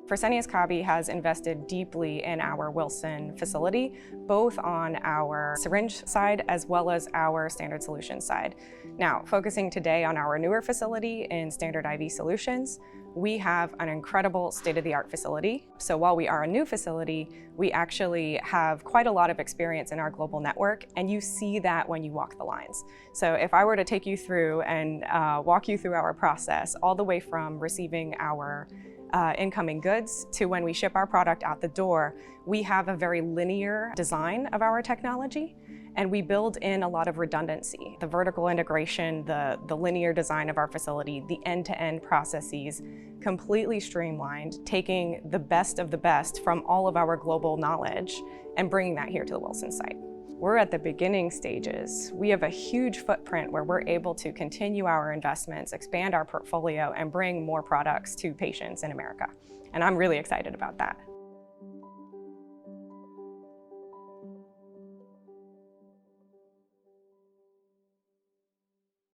Fresenius Kabi has invested deeply in our Wilson facility, both on our syringe side as well as our standard solution side. Now, focusing today on our newer facility in standard IV solutions, we have an incredible state-of-the-art facility. So while we are a new facility, we actually have quite a lot of experience in our global network, and you see that when you walk the lines. So if I were to take you through and walk you through our process, all the way from receiving our incoming goods to when we ship our product out the door, we have a very linear design of our technology, and we build in a lot of redundancy. The vertical integration, the linear design of our facility, the end-to-end processes, completely streamlined, taking the best of the best from all of our global knowledge and bringing that here to the Wilson site. We're at the beginning stages. We have a huge footprint where we're able to continue our investments, expand our portfolio, and bring more products to patients in America. And I'm really excited about that.